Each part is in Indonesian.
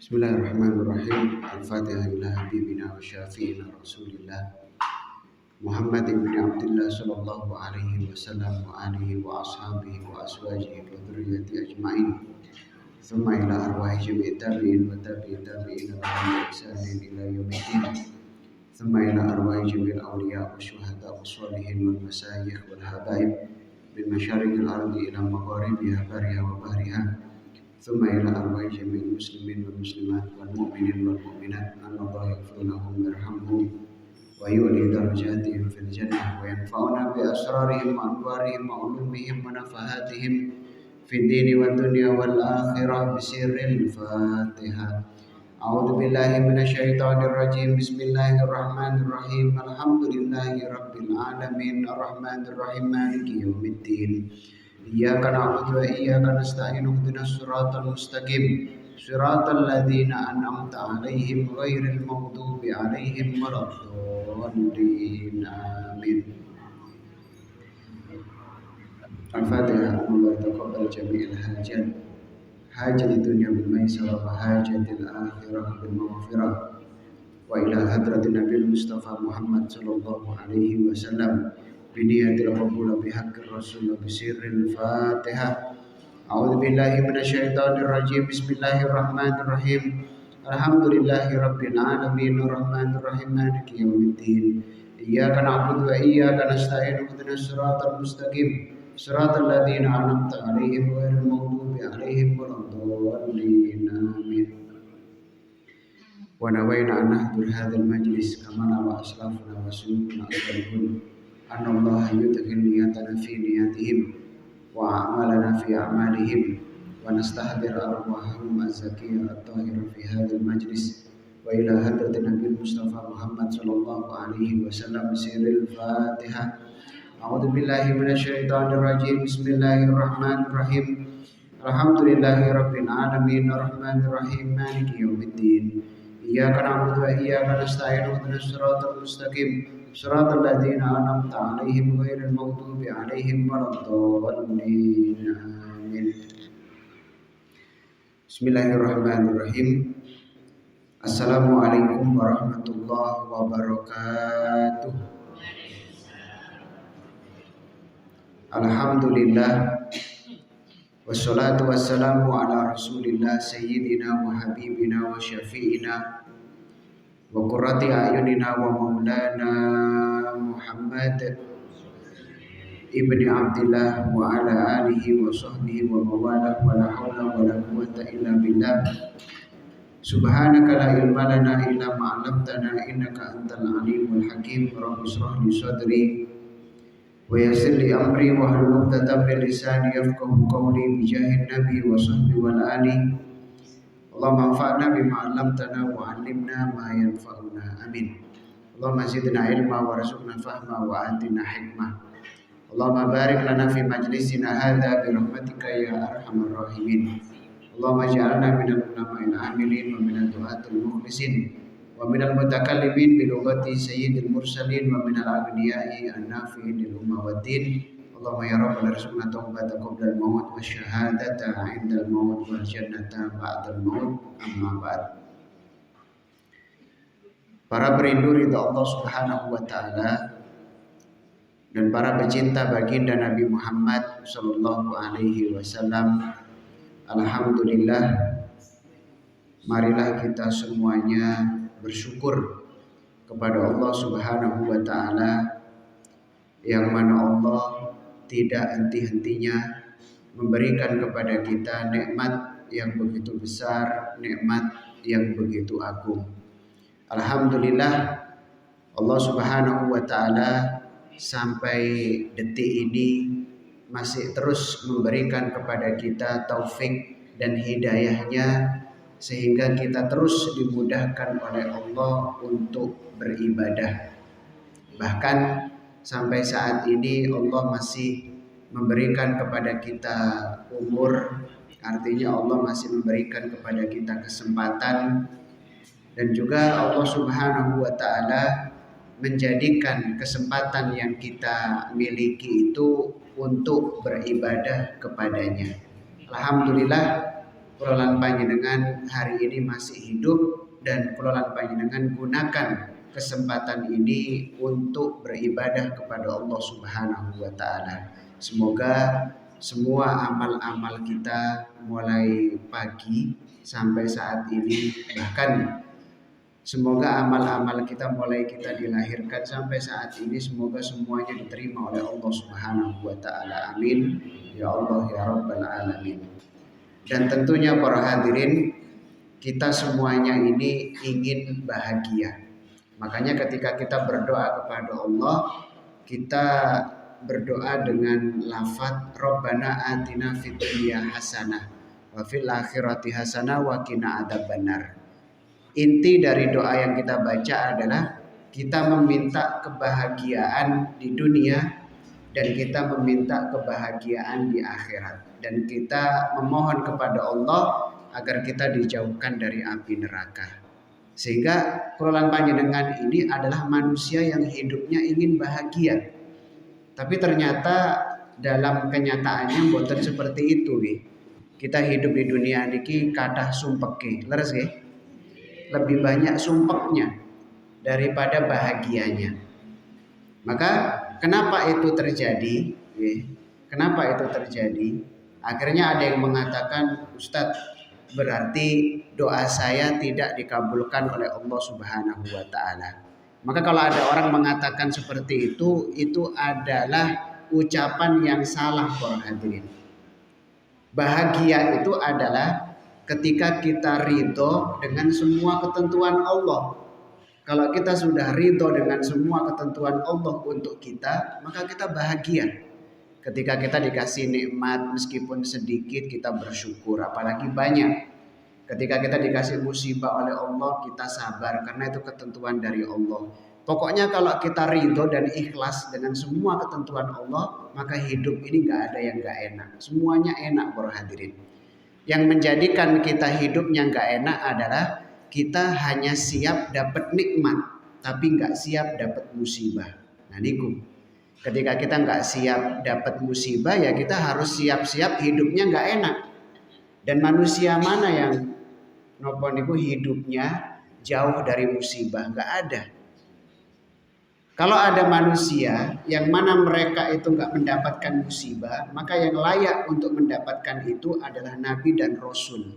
Bismillahirrahmanirrahim. Al-Fatihah ila habibina wa syafi'ina Rasulillah Muhammad ibn Abdullah sallallahu alaihi wasallam wa alihi wa ashabihi wa aswajihi wa dhurriyyati ajma'in. Thumma ila arwahi jami'i tabi'in wa tabi'i tabi'in wa ihsanin ila yaumiddin. Thumma ila arwahi jami'il awliya wa syuhada wa shalihin wal masyayikh wal habaib min masyariqil ardi ila magharibiha bariha wa bahriha. ثم إلى أرواح جميع المسلمين والمسلمات والمؤمنين والمؤمنات أن الله يغفر لهم ويرحمهم ويعلي درجاتهم في الجنة وينفعنا بأسرارهم وأنوارهم وعلومهم ونفحاتهم في الدين والدنيا والآخرة بسر الفاتحة. أعوذ بالله من الشيطان الرجيم. بسم الله الرحمن الرحيم. الحمد لله رب العالمين الرحمن الرحيم مالك يوم الدين. إياك نعبد وإياك نستعين اهدنا الصراط المستقيم صراط الذين أنعمت عليهم غير المغضوب عليهم ولا الضالين آمين. الفاتحة. الله يتقبل جميع الحاجات، حاجة الدنيا بالميسرة وحاجة الآخرة بالمغفرة. وإلى حضرة النبي المصطفى محمد صلى الله عليه وسلم بنية القبول بحق الرسول بسر الفاتحة. أعوذ بالله من الشيطان الرجيم. بسم الله الرحمن الرحيم. الحمد لله رب العالمين الرحمن الرحيم مالك يوم الدين. إياك نعبد وإياك نستعين اهدنا الصراط المستقيم صراط الذين أنعمت عليهم غير المغضوب عليهم ولا الضالين آمين. ونوينا أن نحضر هذا المجلس كما نوى أسلافنا وسلوكنا الصالحون أن الله يدخل نيتنا في نياتهم وأعمالنا في أعمالهم ونستحضر أرواحهم الزكية الطاهرة في هذا المجلس. وإلى حضرة النبي المصطفى محمد صلى الله عليه وسلم بسر الفاتحة. أعوذ بالله من الشيطان الرجيم. بسم الله الرحمن الرحيم. الحمد لله رب العالمين الرحمن الرحيم مالك يوم الدين. إياك نعبد وإياك نستعين اهدنا الصراط المستقيم صراط الذين أنعمت عليهم غير المغضوب عليهم ولا الضالين آمين. Bismillahirrahmanirrahim. Assalamualaikum warahmatullahi wabarakatuh. Alhamdulillah wassalatu wassalamu ala rasulillah sayyidina wa habibina wa syafi'ina wa qurrati ayunina wa maulana Muhammad ibni Abdillah wa ala alihi wa sahbihi wa mawalah wa la hawla wa la quwwata illa billah. Subhanaka la ilma lana illa ma 'allamtana innaka antal alimul hakim. Rabbi shrah li sadri wa yassir li amri wa hlul 'uqdatam min lisani yafqahu qawli bi jahin nabi wa sahbihi wal ali. Allahumma anfa'na bima 'allamtana wa 'allimna ma yanfa'una. Amin. Allahumma zidna ilma warzuqna fahma wa atina hikmah. Allahumma barik lana fi majlisina hadza bi rahmatika ya arhamar rahimin. Allahumma ij'alna minal ulama'il 'amilin wa minad du'atil mukhlisin wa minal mutakallimin bi lughati sayyidil mursalin wa minal aghniyai an-nafi'in lil ummah wad din. Allahumma ya rabbal arzuqna taubata qabla al-maut wa syahadata 'inda al-maut wal jannata ba'da al-maut. Amma ba'd. Para perindu ridha Allah Subhanahu wa taala dan para pecinta baginda Nabi Muhammad sallallahu alaihi wasallam, alhamdulillah, marilah kita semuanya bersyukur kepada Allah Subhanahu wa taala yang mana Allah tidak henti-hentinya memberikan kepada kita nikmat yang begitu besar, nikmat yang begitu agung. Alhamdulillah, Allah Subhanahu wa taala sampai detik ini masih terus memberikan kepada kita taufik dan hidayahnya sehingga kita terus dimudahkan oleh Allah untuk beribadah. Bahkan sampai saat ini Allah masih memberikan kepada kita umur, artinya Allah masih memberikan kepada kita kesempatan, dan juga Allah Subhanahu wa taala menjadikan kesempatan yang kita miliki itu untuk beribadah kepadanya. Alhamdulillah, kula panjenengan hari ini masih hidup dan kula panjenengan gunakan kesempatan ini untuk beribadah kepada Allah Subhanahu wa taala. Semoga semua amal-amal kita mulai pagi sampai saat ini, bahkan semoga amal-amal kita mulai kita dilahirkan sampai saat ini, semoga semuanya diterima oleh Allah Subhanahu wa taala. Amin ya Allah ya rabbal alamin. Dan tentunya para hadirin, kita semuanya ini ingin bahagia. Makanya ketika kita berdoa kepada Allah, kita berdoa dengan lafaz Rabbana atina fid dunya hasanah wa fil akhirati hasanah wa qina adzabannar. Inti dari doa yang kita baca adalah kita meminta kebahagiaan di dunia dan kita meminta kebahagiaan di akhirat, dan kita memohon kepada Allah agar kita dijauhkan dari api neraka. Sehingga kerolan panjenengan ini adalah manusia yang hidupnya ingin bahagia. Tapi ternyata dalam kenyataannya bukan seperti itu. Kita hidup di dunia ini kathah sumpeke, leres nggih? Lebih banyak sumpeknya daripada bahagianya. Maka kenapa itu terjadi? Kenapa itu terjadi? Akhirnya ada yang mengatakan, Ustadz, berarti doa saya tidak dikabulkan oleh Allah Subhanahu wa taala. Maka kalau ada orang mengatakan seperti itu adalah ucapan yang salah para hadirin. Bahagia itu adalah ketika kita ridho dengan semua ketentuan Allah. Kalau kita sudah ridho dengan semua ketentuan Allah untuk kita, maka kita bahagia. Ketika kita dikasih nikmat meskipun sedikit, kita bersyukur, apalagi banyak. Ketika kita dikasih musibah oleh Allah, kita sabar karena itu ketentuan dari Allah. Pokoknya kalau kita ridho dan ikhlas dengan semua ketentuan Allah, maka hidup ini gak ada yang gak enak. Semuanya enak para hadirin. Yang menjadikan kita hidupnya gak enak adalah kita hanya siap dapat nikmat, tapi gak siap dapat musibah. Nah niku, ketika kita gak siap dapat musibah, ya kita harus siap-siap hidupnya gak enak. Dan manusia mana yang nopo niku hidupnya jauh dari musibah? Gak ada. Kalau ada manusia yang mana mereka itu gak mendapatkan musibah, maka yang layak untuk mendapatkan itu adalah Nabi dan Rasul.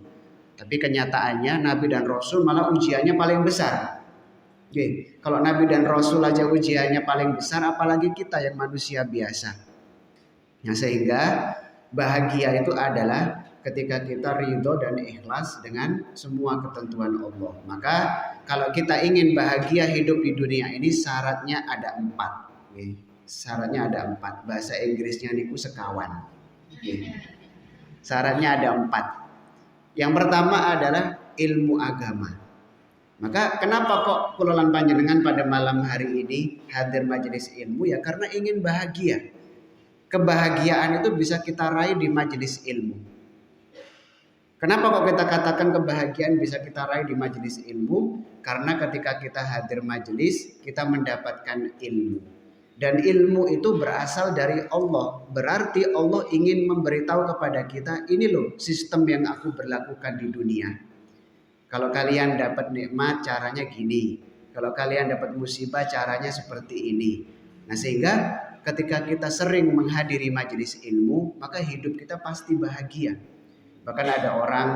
Tapi kenyataannya Nabi dan Rasul malah ujiannya paling besar. Oke, kalau Nabi dan Rasul aja ujiannya paling besar, apalagi kita yang manusia biasa. Nah, sehingga bahagia itu adalah ketika kita ridho dan ikhlas dengan semua ketentuan Allah. Maka kalau kita ingin bahagia hidup di dunia ini, syaratnya ada 4. Oke. Syaratnya ada 4. Bahasa Inggrisnya niku sekawan. Oke. Syaratnya ada 4. Yang pertama adalah ilmu agama. Maka kenapa kok kulolan panjenengan pada malam hari ini hadir majelis ilmu? Ya karena ingin bahagia. Kebahagiaan itu bisa kita raih di majelis ilmu. Kenapa kok kita katakan kebahagiaan bisa kita raih di majelis ilmu? Karena ketika kita hadir majelis, kita mendapatkan ilmu. Dan ilmu itu berasal dari Allah. Berarti Allah ingin memberitahu kepada kita, ini loh sistem yang aku berlakukan di dunia. Kalau kalian dapat nikmat, caranya gini. Kalau kalian dapat musibah, caranya seperti ini. Nah, sehingga ketika kita sering menghadiri majelis ilmu, maka hidup kita pasti bahagia. Bahkan ada orang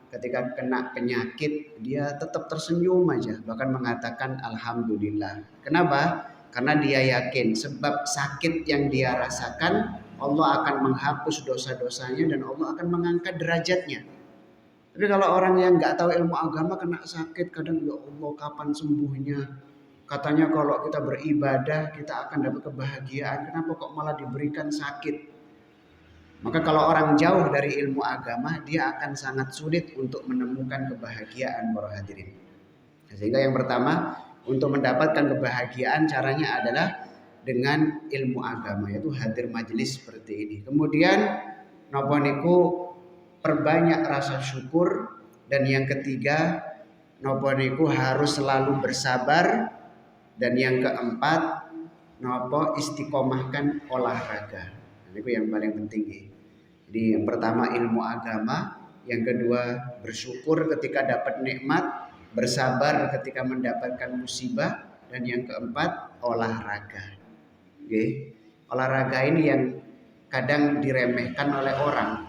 ketika kena penyakit, dia tetap tersenyum aja. Bahkan mengatakan Alhamdulillah. Kenapa? Karena dia yakin sebab sakit yang dia rasakan, Allah akan menghapus dosa-dosanya dan Allah akan mengangkat derajatnya. Tapi kalau orang yang gak tahu ilmu agama kena sakit, kadang ya Allah kapan sembuhnya? Katanya kalau kita beribadah kita akan dapat kebahagiaan. Kenapa kok malah diberikan sakit? Maka kalau orang jauh dari ilmu agama, dia akan sangat sulit untuk menemukan kebahagiaan para hadirin. Sehingga yang pertama, untuk mendapatkan kebahagiaan caranya adalah dengan ilmu agama, yaitu hadir majelis seperti ini. Kemudian napa niku perbanyak rasa syukur, dan yang ketiga napa niku harus selalu bersabar, dan yang keempat napa istiqomahkan olahraga. Ini yang paling penting. Jadi yang pertama ilmu agama, yang kedua bersyukur ketika dapat nikmat, bersabar ketika mendapatkan musibah, dan yang keempat olahraga. Oke. Olahraga ini yang kadang diremehkan oleh orang.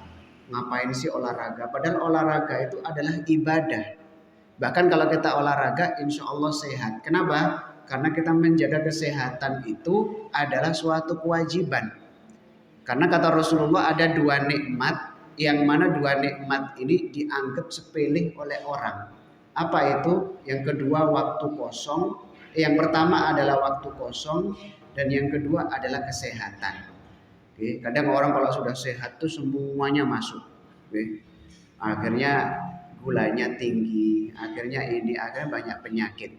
Ngapain sih olahraga? Padahal olahraga itu adalah ibadah. Bahkan kalau kita olahraga insya Allah sehat. Kenapa? Karena kita menjaga kesehatan itu adalah suatu kewajiban. Karena kata Rasulullah ada dua nikmat, yang mana dua nikmat ini dianggap sepele oleh orang. Apa itu? Yang kedua waktu kosong. Yang pertama adalah waktu kosong, dan yang kedua adalah kesehatan. Oke, kadang orang kalau sudah sehat tuh semuanya masuk. Oke. Akhirnya gulanya tinggi, akhirnya banyak penyakit.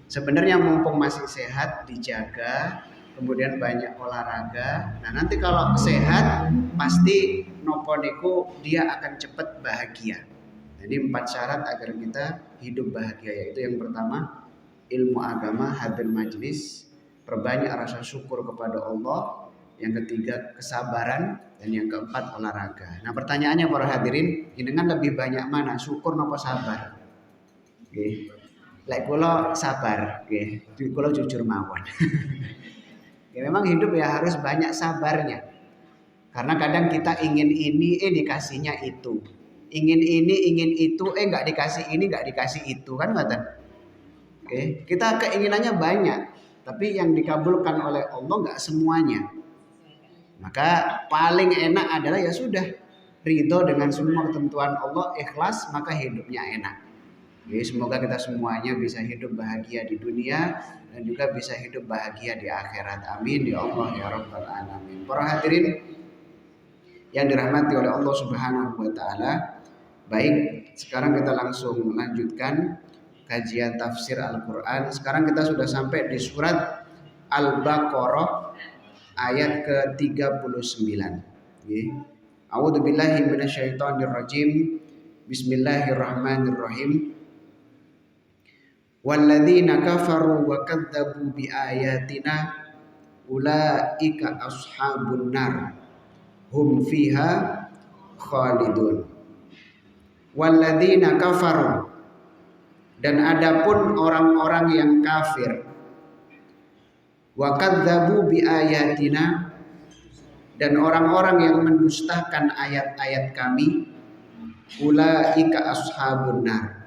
Sebenarnya mumpung masih sehat dijaga, kemudian banyak olahraga. Nah nanti kalau sehat pasti nopo niku dia akan cepat bahagia. Jadi 4 syarat agar kita hidup bahagia, yaitu yang pertama ilmu agama, hadir majlis, perbanyak rasa syukur kepada Allah, yang ketiga kesabaran, dan yang keempat olahraga. Nah pertanyaannya para hadirin, dengan lebih banyak mana, syukur nopo sabar? Oke. Lek kula sabar, nggih. Kula jujur mawon. Ya memang hidup ya harus banyak sabarnya. Karena kadang kita ingin ini, dikasihnya itu. Ingin ini, ingin itu, enggak dikasih ini, enggak dikasih itu, kan ngoten. Oke, kita keinginannya banyak, tapi yang dikabulkan oleh Allah enggak semuanya. Maka paling enak adalah ya sudah ridho dengan semua ketentuan Allah, ikhlas, maka hidupnya enak. Jadi semoga kita semuanya bisa hidup bahagia di dunia dan juga bisa hidup bahagia di akhirat. Amin ya Allah ya Rabbal Alamin. Para hadirin yang dirahmati oleh Allah Subhanahu wa taala. Baik, sekarang kita langsung melanjutkan kajian tafsir Al-Qur'an. Sekarang kita sudah sampai di surat Al-Baqarah ayat ke-39. A'udzu billahi minasyaitonir rajim. Bismillahirrahmanirrahim. Walladzina kafaru wa kadzdzabu biayatina ulaika ashabun nar hum fiha khalidun. Walladzina kafaru, dan adapun orang-orang yang kafir, wa kadzdzabu biayatina, dan orang-orang yang mendustakan ayat-ayat kami, ulaika ashabun nar,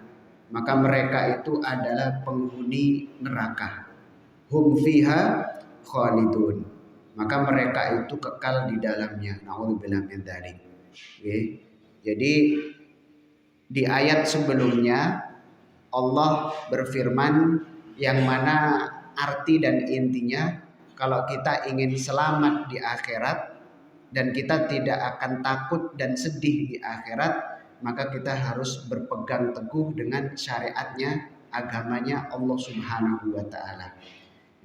maka mereka itu adalah penghuni neraka. Hum fiha khalidun, maka mereka itu kekal di dalamnya. Nauzubillah min dzalik. Jadi di ayat sebelumnya Allah berfirman yang mana arti dan intinya kalau kita ingin selamat di akhirat dan kita tidak akan takut dan sedih di akhirat, maka kita harus berpegang teguh dengan syariatnya, agamanya Allah Subhanahu wa ta'ala.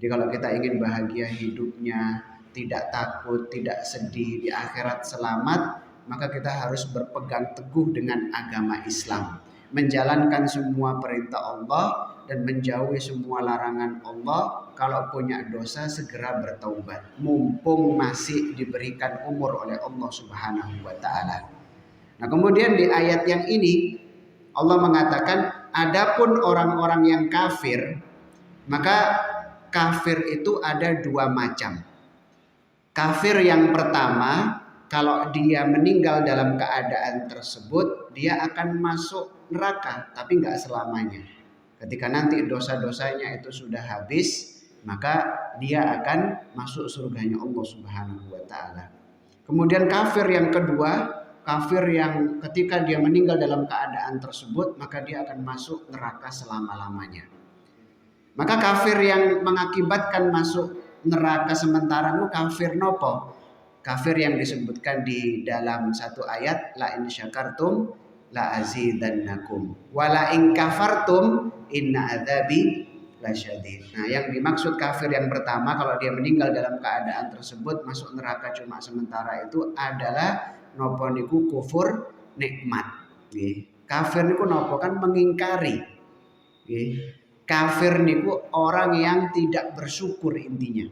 Jadi kalau kita ingin bahagia hidupnya, tidak takut, tidak sedih, di akhirat selamat, maka kita harus berpegang teguh dengan agama Islam, menjalankan semua perintah Allah dan menjauhi semua larangan Allah. Kalau punya dosa segera bertaubat, mumpung masih diberikan umur oleh Allah Subhanahu wa ta'ala. Nah kemudian di ayat yang ini Allah mengatakan adapun orang-orang yang kafir, maka kafir itu ada dua macam. Kafir yang pertama, kalau dia meninggal dalam keadaan tersebut, dia akan masuk neraka, tapi nggak selamanya. Ketika nanti dosa-dosanya itu sudah habis, maka dia akan masuk surganya Allah Subhanahu wa ta'ala. Kemudian kafir yang kedua, kafir yang ketika dia meninggal dalam keadaan tersebut, maka dia akan masuk neraka selama-lamanya. Maka kafir yang mengakibatkan masuk neraka sementara itu kafir nopo? Kafir yang disebutkan di dalam satu ayat, la in syakartum la azidannakum wa la in kafartum inna adzabi lasyadid. Nah, yang dimaksud kafir yang pertama kalau dia meninggal dalam keadaan tersebut masuk neraka cuma sementara itu adalah nopo niku kufur nikmat. Kafir niku nopo kan mengingkari. Kafir niku orang yang tidak bersyukur intinya.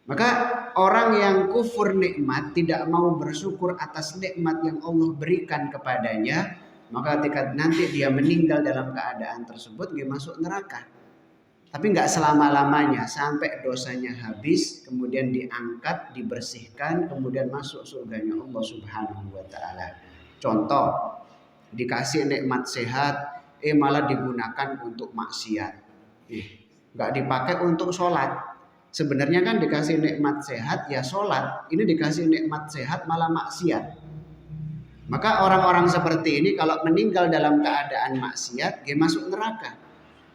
Maka orang yang kufur nikmat, tidak mau bersyukur atas nikmat yang Allah berikan kepadanya, maka ketika nanti dia meninggal dalam keadaan tersebut, dia masuk neraka. Tapi nggak selama-lamanya, sampai dosanya habis, kemudian diangkat, dibersihkan, kemudian masuk surganya Allah Subhanahu wa Ta'ala. Contoh, dikasih nikmat sehat, malah digunakan untuk maksiat. Nggak dipakai untuk sholat. Sebenarnya kan dikasih nikmat sehat ya sholat, ini dikasih nikmat sehat malah maksiat. Maka orang-orang seperti ini kalau meninggal dalam keadaan maksiat, dia masuk neraka.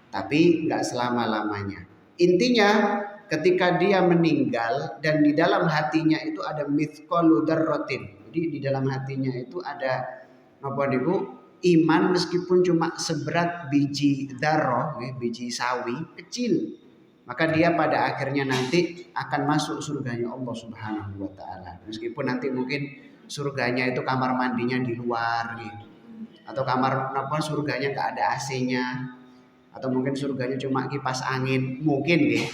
Tapi nggak selama-lamanya. Intinya ketika dia meninggal dan di dalam hatinya itu ada mithqalu dzarratin. Jadi di dalam hatinya itu ada iman meskipun cuma seberat biji dzarrah, biji sawi kecil. Maka dia pada akhirnya nanti akan masuk surganya Allah Subhanahu wa Ta'ala. Meskipun nanti mungkin surganya itu kamar mandinya di luar gitu. Atau surganya nggak ada AC-nya. Atau mungkin surganya cuma kipas angin, mungkin ya.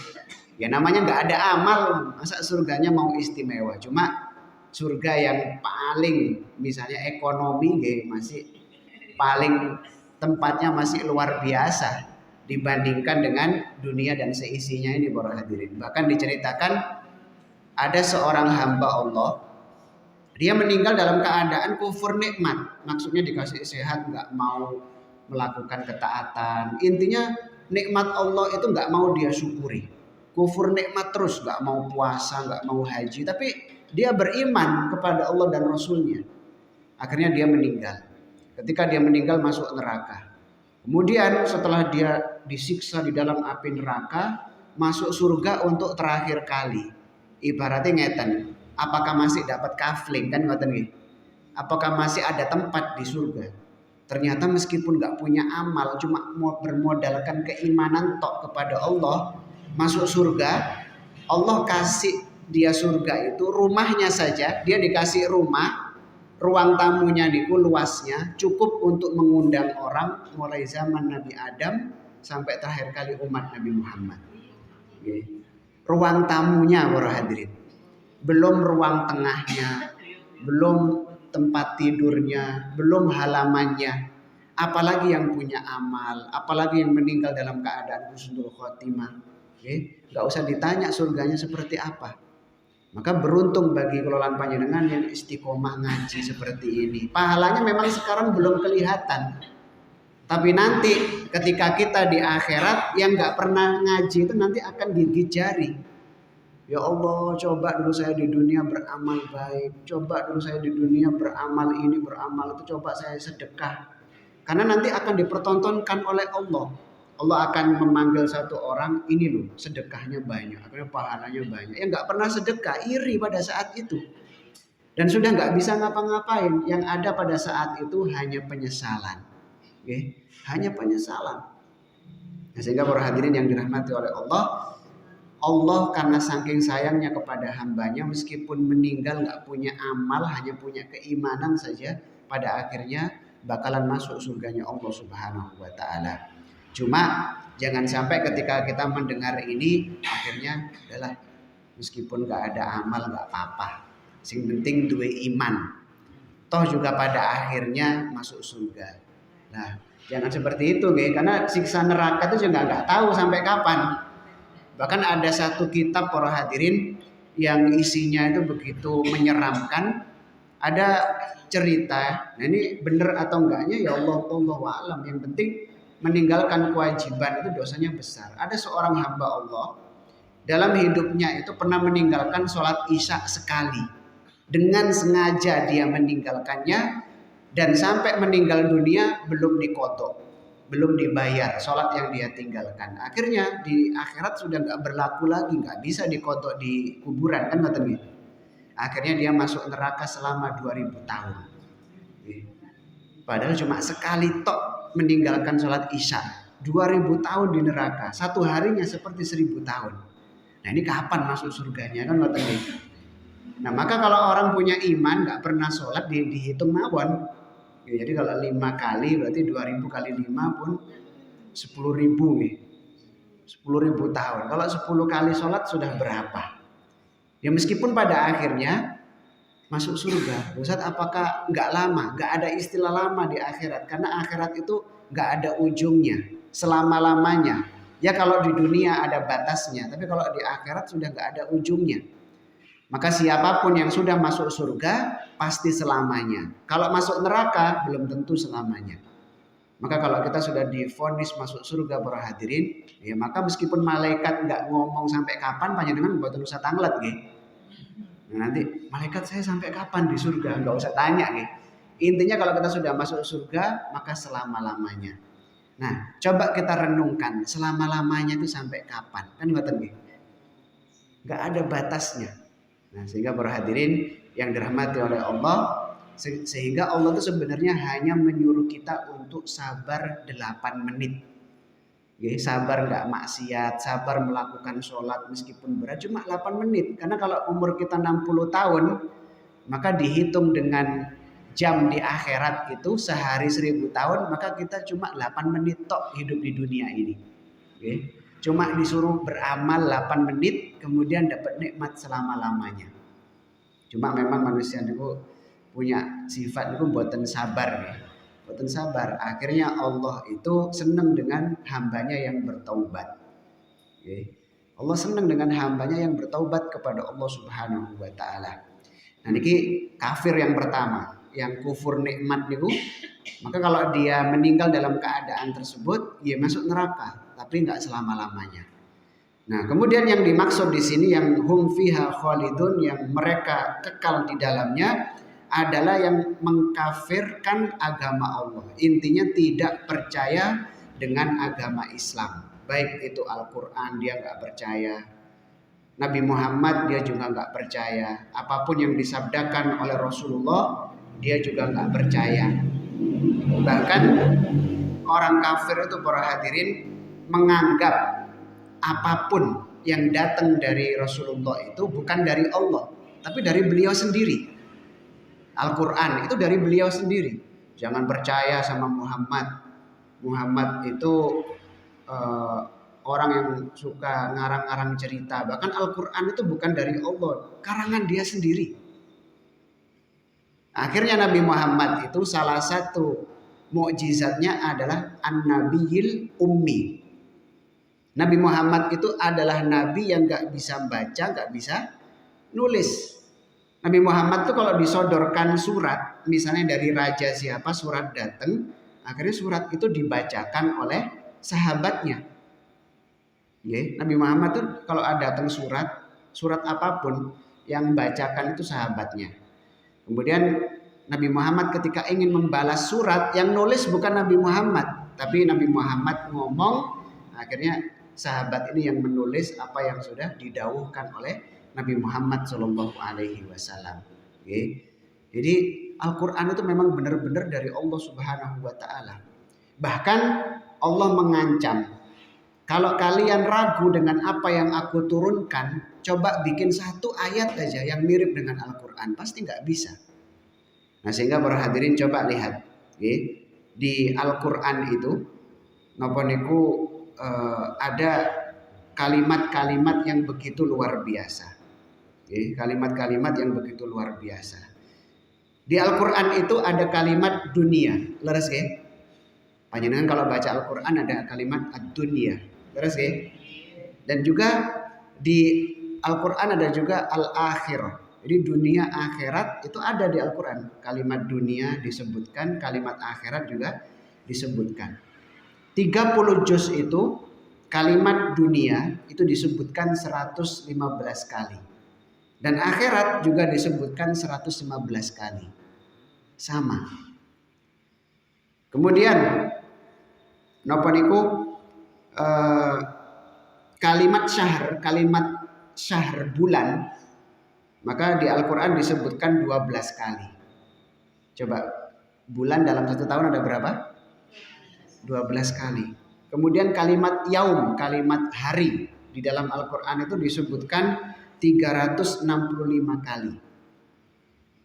Ya namanya nggak ada amal, masa surganya mau istimewa. Cuma surga yang paling misalnya ekonomi masih paling tempatnya masih luar biasa dibandingkan dengan dunia dan seisinya ini para hadirin. Bahkan diceritakan ada seorang hamba Allah, dia meninggal dalam keadaan kufur nikmat. Maksudnya dikasih sehat, nggak mau melakukan ketaatan. Intinya nikmat Allah itu nggak mau dia syukuri. Kufur nikmat terus, nggak mau puasa, nggak mau haji. Tapi dia beriman kepada Allah dan Rasulnya. Akhirnya dia meninggal. Ketika dia meninggal masuk neraka. Kemudian setelah dia disiksa di dalam api neraka, masuk surga untuk terakhir kali. Ibaratnya ngeten, apakah masih dapat kafling kan ngoten nggih? Apakah masih ada tempat di surga? Ternyata meskipun nggak punya amal, cuma mau bermodalkan keimanan tok kepada Allah, masuk surga. Allah kasih dia surga itu rumahnya saja, dia dikasih rumah, ruang tamunya niku luasnya cukup untuk mengundang orang mulai zaman Nabi Adam sampai terakhir kali umat Nabi Muhammad. Ruang tamunya para hadirin, belum ruang tengahnya, belum tempat tidurnya, belum halamannya. Apalagi yang punya amal, apalagi yang meninggal dalam keadaan husnul khotimah. Gak usah ditanya surganya seperti apa. Maka beruntung bagi kelolaan panjenengan yang istiqomah ngaji seperti ini. Pahalanya memang sekarang belum kelihatan. Tapi nanti ketika kita di akhirat yang gak pernah ngaji itu nanti akan gigit jari. Ya Allah, coba dulu saya di dunia beramal baik. Coba dulu saya di dunia beramal ini, beramal itu. Coba saya sedekah. Karena nanti akan dipertontonkan oleh Allah. Allah akan memanggil satu orang, ini loh sedekahnya banyak. Akhirnya pahalanya banyak. Yang gak pernah sedekah, iri pada saat itu. Dan sudah gak bisa ngapa-ngapain. Yang ada pada saat itu hanya penyesalan. Hanya penyesalan. Nah, sehingga para hadirin yang dirahmati oleh Allah, Allah karena saking sayangnya kepada hambanya, meskipun meninggal gak punya amal, hanya punya keimanan saja, pada akhirnya bakalan masuk surganya Allah Subhanahu wa Ta'ala. Cuma jangan sampai ketika kita mendengar ini akhirnya adalah meskipun gak ada amal gak apa-apa, sing penting duwe iman, toh juga pada akhirnya masuk surga. Nah jangan seperti itu karena siksa neraka itu juga gak tahu sampai kapan. Bahkan ada satu kitab para hadirin yang isinya itu begitu menyeramkan. Ada cerita, nah ini benar atau enggaknya ya Allahu a'lam. Yang penting meninggalkan kewajiban itu dosanya besar. Ada seorang hamba Allah dalam hidupnya itu pernah meninggalkan sholat isya sekali. Dengan sengaja dia meninggalkannya dan sampai meninggal dunia belum dikodok, belum dibayar sholat yang dia tinggalkan. Akhirnya di akhirat sudah gak berlaku lagi, gak bisa dikodok di kuburan kan ngoten gitu. Akhirnya dia masuk neraka selama 2000 tahun. Padahal cuma sekali tok meninggalkan sholat isya. 2000 tahun di neraka. Satu harinya seperti 1000 tahun. Nah ini kapan masuk surganya kan ngoten gitu. Nah maka kalau orang punya iman gak pernah sholat dihitung mawon. Jadi kalau 5 kali berarti 2000 kali 5 pun 10.000 nih. 10.000 tahun. Kalau 10 kali sholat sudah berapa? Ya meskipun pada akhirnya masuk surga. Ustaz, apakah nggak lama? Nggak ada istilah lama di akhirat. Karena akhirat itu nggak ada ujungnya. Selama-lamanya. Ya kalau di dunia ada batasnya. Tapi kalau di akhirat sudah nggak ada ujungnya. Maka siapapun yang sudah masuk surga pasti selamanya. Kalau masuk neraka belum tentu selamanya. Maka kalau kita sudah divonis masuk surga para hadirin, ya maka meskipun malaikat nggak ngomong sampai kapan, panjenengan buat usah tanglet nggih. Nah, nanti malaikat saya sampai kapan di surga, nggak usah tanya nggih. Intinya kalau kita sudah masuk surga maka selama-lamanya. Nah, coba kita renungkan selama-lamanya itu sampai kapan? Kan ngoten nggih. Nggak ada batasnya. Nah, sehingga para hadirin yang dirahmati oleh Allah, sehingga Allah itu sebenarnya hanya menyuruh kita untuk sabar 8 menit. Ya, sabar nggak maksiat, sabar melakukan sholat meskipun berat cuma 8 menit. Karena kalau umur kita 60 tahun, maka dihitung dengan jam di akhirat itu sehari 1000 tahun, maka kita cuma 8 menit tok hidup di dunia ini. Ya. Cuma disuruh beramal 8 menit, kemudian dapat nikmat selama-lamanya. Cuma memang manusia itu punya sifat itu buatan sabar ya. Buatan sabar. Akhirnya Allah itu senang dengan hambanya yang bertaubat. Ya. Allah senang dengan hambanya yang bertaubat kepada Allah Subhanahu wa taala. Nah ini kafir yang pertama, yang kufur nikmat niku, maka kalau dia meninggal dalam keadaan tersebut, ya masuk neraka, tapi nggak selama-lamanya. Nah, kemudian yang dimaksud di sini yang hum fiha khalidun, yang mereka kekal di dalamnya, adalah yang mengkafirkan agama Allah. Intinya tidak percaya dengan agama Islam. Baik itu Al-Quran dia nggak percaya, Nabi Muhammad dia juga nggak percaya, apapun yang disabdakan oleh Rasulullah dia juga nggak percaya. Bahkan orang kafir itu para hadirin menganggap apapun yang datang dari Rasulullah itu bukan dari Allah, tapi dari beliau sendiri. Al-Quran itu dari beliau sendiri. Jangan percaya sama Muhammad. Muhammad itu orang yang suka ngarang-ngarang cerita. Bahkan Al-Quran itu bukan dari Allah, karangan dia sendiri. Akhirnya Nabi Muhammad itu salah satu mukjizatnya adalah An-Nabiyil Ummi. Nabi Muhammad itu adalah nabi yang gak bisa baca, gak bisa nulis. Nabi Muhammad itu kalau disodorkan surat, misalnya dari raja siapa, surat datang, akhirnya surat itu dibacakan oleh sahabatnya. Nabi Muhammad itu kalau ada datang surat apapun, yang bacakan itu sahabatnya. Kemudian Nabi Muhammad ketika ingin membalas surat, yang nulis bukan Nabi Muhammad, tapi Nabi Muhammad ngomong, akhirnya sahabat ini yang menulis apa yang sudah didauhkan oleh Nabi Muhammad Shallallahu Alaihi Wasallam. Jadi Al-Quran itu memang benar-benar dari Allah Subhanahu Wa Taala. Bahkan Allah mengancam, kalau kalian ragu dengan apa yang aku turunkan, coba bikin satu ayat aja yang mirip dengan Al-Quran, pasti nggak bisa. Nah sehingga para hadirin coba lihat, di Al-Quran itu, napa niku ada kalimat-kalimat yang begitu luar biasa. Kalimat-kalimat yang begitu luar biasa. Di Al-Quran itu ada kalimat dunia, leres ya? Panjenengan kalau baca Al-Quran ada kalimat ad-dunya, leres ya? Dan juga di Al-Quran ada juga al-akhirah. Jadi dunia akhirat itu ada di Al-Quran. Kalimat dunia disebutkan, kalimat akhirat juga disebutkan. 30 juz itu kalimat dunia itu disebutkan 115 kali. Dan akhirat juga disebutkan 115 kali. Sama. Kemudian napa niku kalimat syahr bulan, maka di Al-Quran disebutkan 12 kali. Coba bulan dalam 1 tahun ada berapa? 12 kali. Kemudian kalimat yaum, kalimat hari di dalam Al-Quran itu disebutkan 365 kali.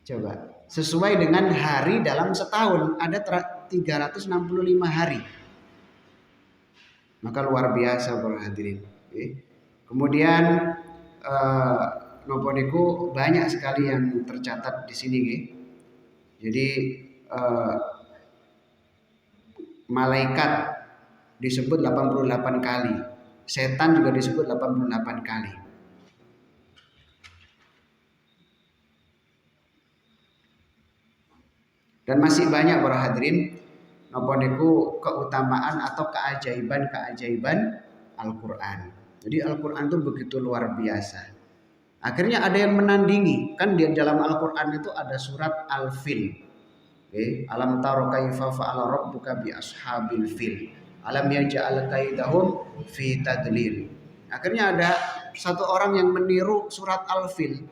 Coba, sesuai dengan hari dalam setahun ada 365 hari. Maka luar biasa para hadirin. Kemudian napa niku banyak sekali yang tercatat di sini nggih. Jadi malaikat disebut 88 kali. Setan juga disebut 88 kali. Dan masih banyak para hadirin napa niku keutamaan atau keajaiban-keajaiban Al-Qur'an. Jadi Al-Qur'an itu begitu luar biasa. Akhirnya ada yang menandingi. Kan di dalam Al-Qur'an itu ada surat Al-Fil. Alam taro kaifa fa'ala rabbuka bi ashabil fil. Alam yaj'al kaidahum fi tadlil. Akhirnya ada satu orang yang meniru surat Al-Fil.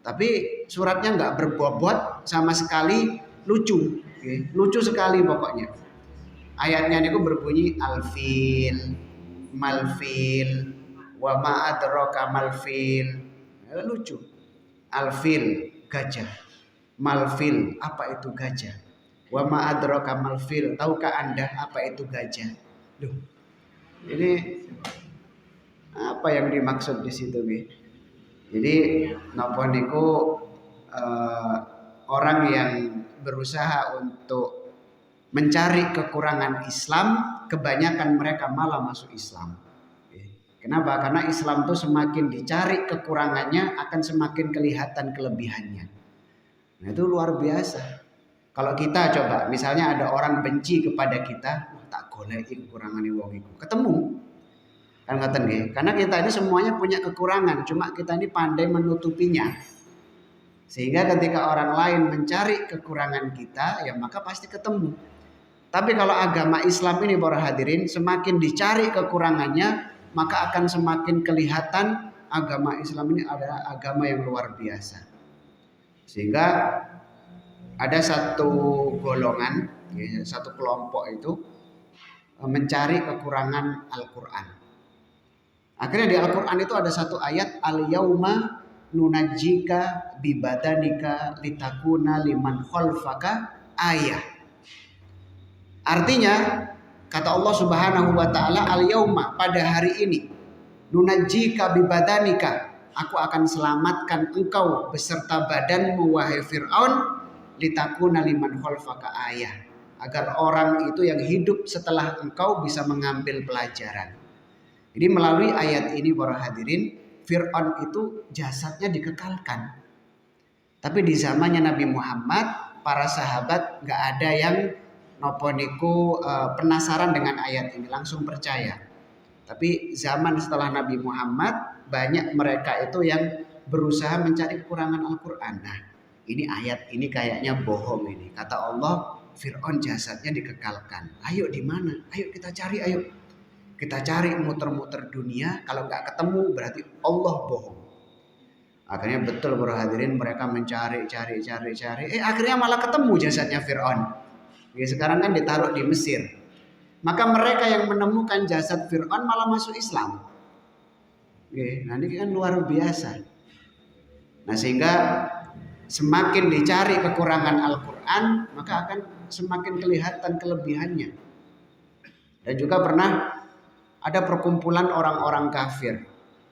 Tapi suratnya nggak berbobot sama sekali, lucu. Lucu sekali pokoknya. Ayatnya itu berbunyi Al-Fil, Malfil, wa ma adraka malfil. Lucu. Al-Fil, gajah. Malfil, apa itu gajah? Wa ma adraka malfil, tahukah Anda apa itu gajah? Loh. Ini apa yang dimaksud di situ nih? Jadi napa niku orang yang berusaha untuk mencari kekurangan Islam, kebanyakan mereka malah masuk Islam. Kenapa? Karena Islam itu semakin dicari kekurangannya akan semakin kelihatan kelebihannya. Nah itu luar biasa. Kalau kita coba, misalnya ada orang benci kepada kita, tak goleki kekurangane wong iku. Ketemu. Kan ngoten nggih. Karena kita ini semuanya punya kekurangan, cuma kita ini pandai menutupinya. Sehingga ketika orang lain mencari kekurangan kita, ya maka pasti ketemu. Tapi kalau agama Islam ini para hadirin, semakin dicari kekurangannya, maka akan semakin kelihatan agama Islam ini adalah agama yang luar biasa. Sehingga ada satu golongan, satu kelompok itu mencari kekurangan Al-Quran. Akhirnya di Al-Quran itu ada satu ayat, Al-yauma nunajjika bibadanika litakuna liman khalfaka ayah. Artinya kata Allah Subhanahu wa taala, al-yauma, pada hari ini, nunajjika bibadanika, aku akan selamatkan engkau beserta badanmu wahai Fir'aun, litakuna liman khalfaka ayah, agar orang itu yang hidup setelah engkau bisa mengambil pelajaran. Jadi melalui ayat ini para hadirin, Fir'aun itu jasadnya dikekalkan. Tapi di zamannya Nabi Muhammad, para sahabat gak ada yang nopo niku penasaran dengan ayat ini, langsung percaya. Tapi zaman setelah Nabi Muhammad, banyak mereka itu yang berusaha mencari kekurangan Al-Quran. Nah, ini ayat ini kayaknya bohong ini. Kata Allah, Fir'aun jasadnya dikekalkan. Ayo di mana? Ayo kita cari, ayo. Kita cari muter-muter dunia. Kalau nggak ketemu berarti Allah bohong. Akhirnya betul para hadirin, mereka mencari. Akhirnya malah ketemu jasadnya Fir'aun. Ya, sekarang kan ditaruh di Mesir. Maka mereka yang menemukan jasad Fir'aun malah masuk Islam. Nah ini kan luar biasa. Nah sehingga semakin dicari kekurangan Al-Quran, maka akan semakin kelihatan kelebihannya. Dan juga pernah ada perkumpulan orang-orang kafir.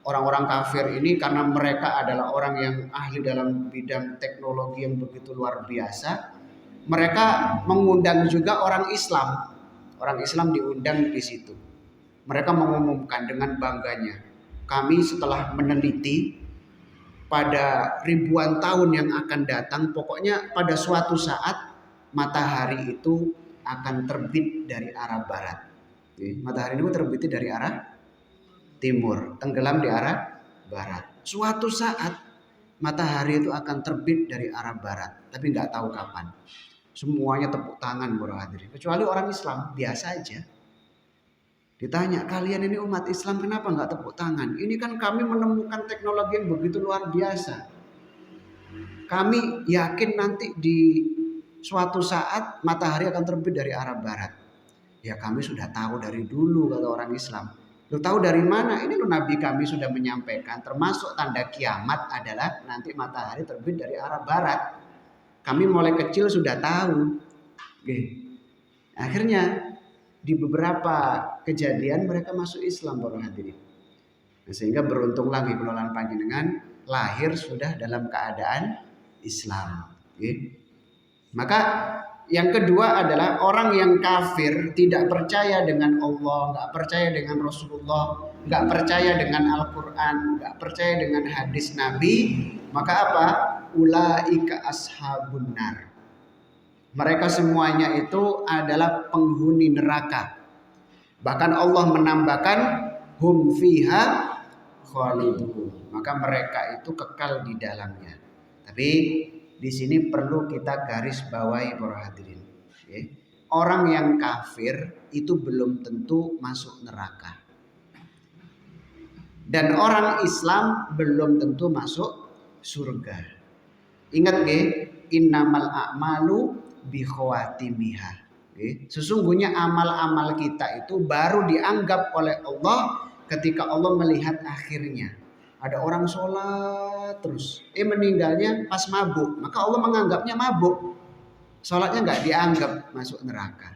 Orang-orang kafir ini karena mereka adalah orang yang ahli dalam bidang teknologi yang begitu luar biasa, mereka mengundang juga orang Islam. Orang Islam diundang di situ. Mereka mengumumkan dengan bangganya, kami setelah meneliti pada ribuan tahun yang akan datang, pokoknya pada suatu saat matahari itu akan terbit dari arah barat. Matahari itu terbit dari arah timur, tenggelam di arah barat. Suatu saat matahari itu akan terbit dari arah barat, tapi nggak tahu kapan. Semuanya tepuk tangan para hadirin, kecuali orang Islam biasa aja. Ditanya, kalian ini umat Islam kenapa nggak tepuk tangan? Ini kan kami menemukan teknologi yang begitu luar biasa. Kami yakin nanti di suatu saat matahari akan terbit dari arah barat. Ya kami sudah tahu dari dulu, kata orang Islam. Lu tahu dari mana? Ini lu Nabi kami sudah menyampaikan, termasuk tanda kiamat adalah nanti matahari terbit dari arah barat. Kami mulai kecil sudah tahu. Akhirnya di beberapa kejadian mereka masuk Islam para hadirin. Nah, sehingga beruntung lagi pengelolaan panjenengan lahir sudah dalam keadaan Islam. Maka yang kedua adalah orang yang kafir, tidak percaya dengan Allah, nggak percaya dengan Rasulullah, nggak percaya dengan Al-Quran, nggak percaya dengan hadis Nabi. Maka apa? Ulaika ashabun nar. Mereka semuanya itu adalah penghuni neraka. Bahkan Allah menambahkan hum fiha khalidun. Maka mereka itu kekal di dalamnya. Tapi di sini perlu kita garis bawahi para hadirin. Orang yang kafir itu belum tentu masuk neraka. Dan orang Islam belum tentu masuk surga. Ingat innamal a'malu bi khawatimiha. Sesungguhnya amal-amal kita itu baru dianggap oleh Allah ketika Allah melihat akhirnya. Ada orang sholat terus, meninggalnya pas mabuk, maka Allah menganggapnya mabuk. Sholatnya nggak dianggap masuk neraka.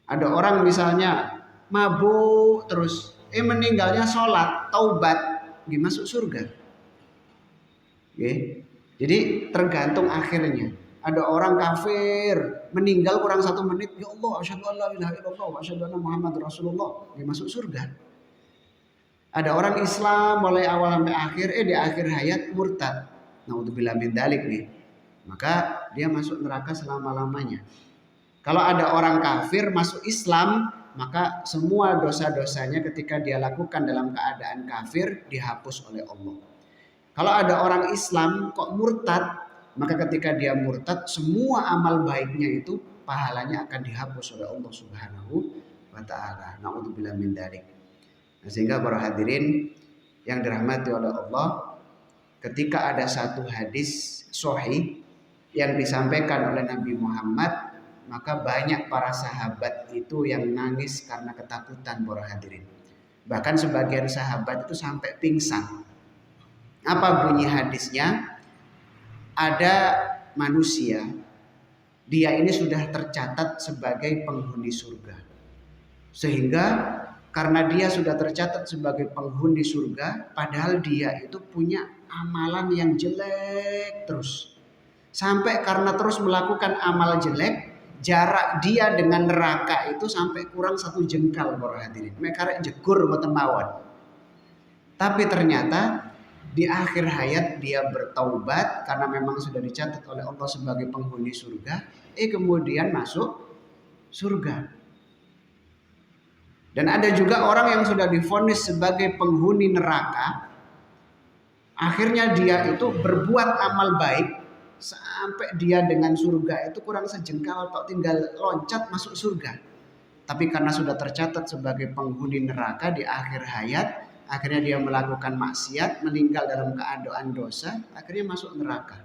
Ada orang misalnya mabuk terus, meninggalnya sholat, taubat, masuk surga. Jadi tergantung akhirnya. Ada orang kafir meninggal kurang 1 menit, ya Allah, asyhadu an la ilaha illallah wa asyhadu anna Muhammadar Rasulullah, dia masuk surga. Ada orang Islam mulai awal sampai akhir, di akhir hayat murtad. Naudzubillah min dzalik nih. Maka dia masuk neraka selama-lamanya. Kalau ada orang kafir masuk Islam, maka semua dosa-dosanya ketika dia lakukan dalam keadaan kafir dihapus oleh Allah. Kalau ada orang Islam kok murtad, maka ketika dia murtad, semua amal baiknya itu pahalanya akan dihapus oleh Allah Subhanahu wa taala. Naudzubillah min dzalik. Sehingga para hadirin yang dirahmati oleh Allah, ketika ada satu hadis sahih yang disampaikan oleh Nabi Muhammad, maka banyak para sahabat itu yang nangis karena ketakutan para hadirin. Bahkan sebagian sahabat itu sampai pingsan. Apa bunyi hadisnya? Ada manusia, dia ini sudah tercatat sebagai penghuni surga. Sehingga karena dia sudah tercatat sebagai penghuni surga, padahal dia itu punya amalan yang jelek terus. Sampai karena terus melakukan amal jelek, jarak dia dengan neraka itu sampai kurang 1 jengkal para hadirin. Mereka jegur mboten mawon. Tapi ternyata di akhir hayat dia bertaubat karena memang sudah dicatat oleh Allah sebagai penghuni surga, kemudian masuk surga. Dan ada juga orang yang sudah divonis sebagai penghuni neraka, akhirnya dia itu berbuat amal baik sampai dia dengan surga itu kurang sejengkal, atau tinggal loncat masuk surga. Tapi karena sudah tercatat sebagai penghuni neraka di akhir hayat, akhirnya dia melakukan maksiat, meninggal dalam keadaan dosa, akhirnya masuk neraka.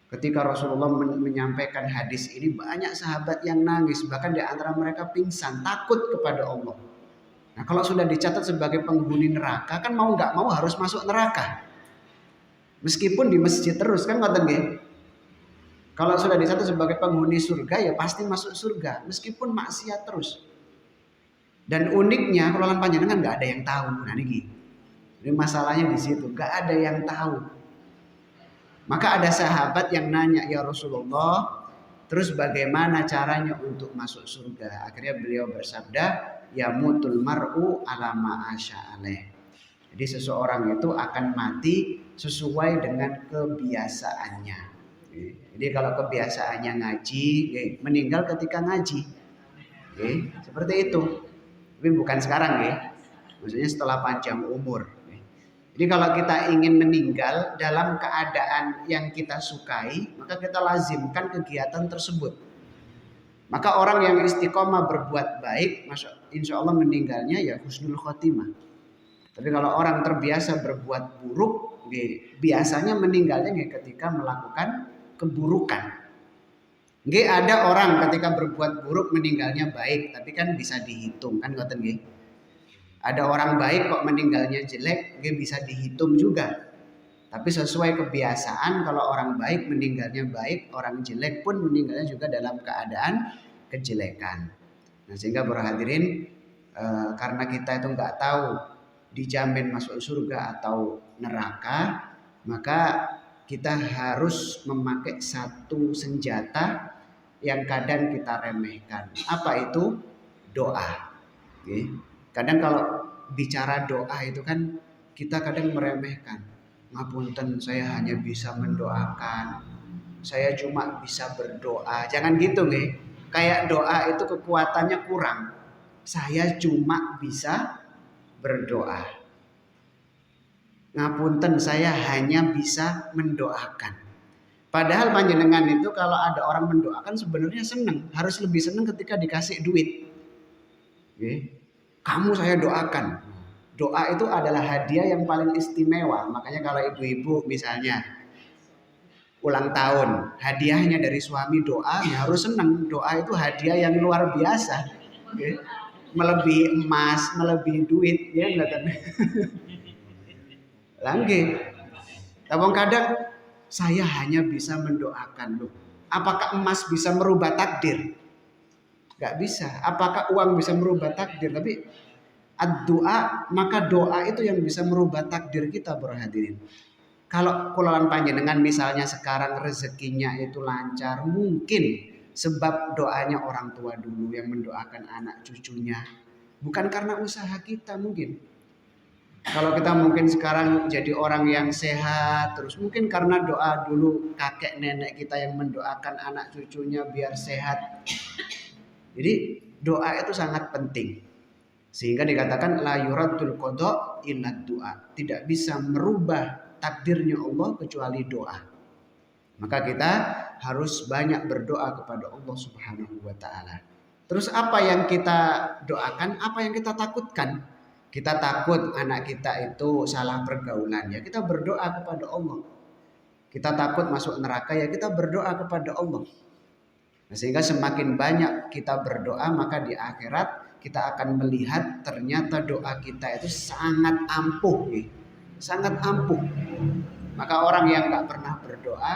Ketika Rasulullah menyampaikan hadis ini, banyak sahabat yang nangis, bahkan di antara mereka pingsan, takut kepada Allah. Nah, kalau sudah dicatat sebagai penghuni neraka, kan mau nggak mau harus masuk neraka. Meskipun di masjid terus, kan ngoten nggih. Kalau sudah dicatat sebagai penghuni surga, ya pasti masuk surga, meskipun maksiat terus. Dan uniknya kalau panjenengan nggak ada yang tahu. Nah ini masalahnya di situ, nggak ada yang tahu. Maka ada sahabat yang nanya, ya Rasulullah, terus bagaimana caranya untuk masuk surga? Akhirnya beliau bersabda, ya mutul mar'u ala ma asya'aleh. Jadi seseorang itu akan mati sesuai dengan kebiasaannya. Jadi kalau kebiasaannya ngaji, meninggal ketika ngaji. Seperti itu. Tapi bukan sekarang maksudnya setelah panjang umur. Jadi kalau kita ingin meninggal dalam keadaan yang kita sukai, maka kita lazimkan kegiatan tersebut. Maka orang yang istiqomah berbuat baik, insya Allah meninggalnya ya husnul khotimah. Tapi kalau orang terbiasa berbuat buruk, biasanya meninggalnya ketika melakukan keburukan. Ada orang ketika berbuat buruk meninggalnya baik, tapi kan bisa dihitung, kan ngoten nggih. Ada orang baik kok meninggalnya jelek, bisa dihitung juga. Tapi sesuai kebiasaan, kalau orang baik meninggalnya baik, orang jelek pun meninggalnya juga dalam keadaan kejelekan. Nah, sehingga para hadirin, karena kita itu nggak tahu dijamin masuk surga atau neraka, maka kita harus memakai satu senjata yang kadang kita remehkan. Apa itu? Doa. Oke. Kadang kalau bicara doa itu kan kita kadang meremehkan. Ngapunten, saya hanya bisa mendoakan. Saya cuma bisa berdoa. Jangan gitu nih. Kayak doa itu kekuatannya kurang. Saya cuma bisa berdoa. Ngapunten, saya hanya bisa mendoakan. Padahal panjenengan itu kalau ada orang mendoakan sebenarnya seneng. Harus lebih seneng ketika dikasih duit. Oke. Kamu saya doakan. Doa itu adalah hadiah yang paling istimewa. Makanya kalau ibu-ibu misalnya ulang tahun, hadiahnya dari suami doa, ya harus senang. Doa itu hadiah yang luar biasa. Oke. Melebihi emas, melebihi duit, ya enggak kan? Langge. Tapi kadang saya hanya bisa mendoakan loh. Apakah emas bisa merubah takdir? Gak bisa. Apakah uang bisa merubah takdir? Tapi doa, maka doa itu yang bisa merubah takdir kita, bro hadirin. Kalau kulawan panjenengan misalnya sekarang rezekinya itu lancar, mungkin sebab doanya orang tua dulu yang mendoakan anak cucunya. Bukan karena usaha kita mungkin. Kalau kita mungkin sekarang jadi orang yang sehat, terus mungkin karena doa dulu kakek nenek kita yang mendoakan anak cucunya biar sehat. Jadi doa itu sangat penting. Sehingga dikatakan la yuradul qada illa doa. Tidak bisa merubah takdirnya Allah kecuali doa. Maka kita harus banyak berdoa kepada Allah Subhanahu wa taala. Terus apa yang kita doakan, apa yang kita takutkan? Kita takut anak kita itu salah pergaulan, ya kita berdoa kepada Allah. Kita takut masuk neraka, ya kita berdoa kepada Allah. Nah, sehingga semakin banyak kita berdoa, maka di akhirat kita akan melihat ternyata doa kita itu sangat ampuh, sangat ampuh. Maka orang yang nggak pernah berdoa,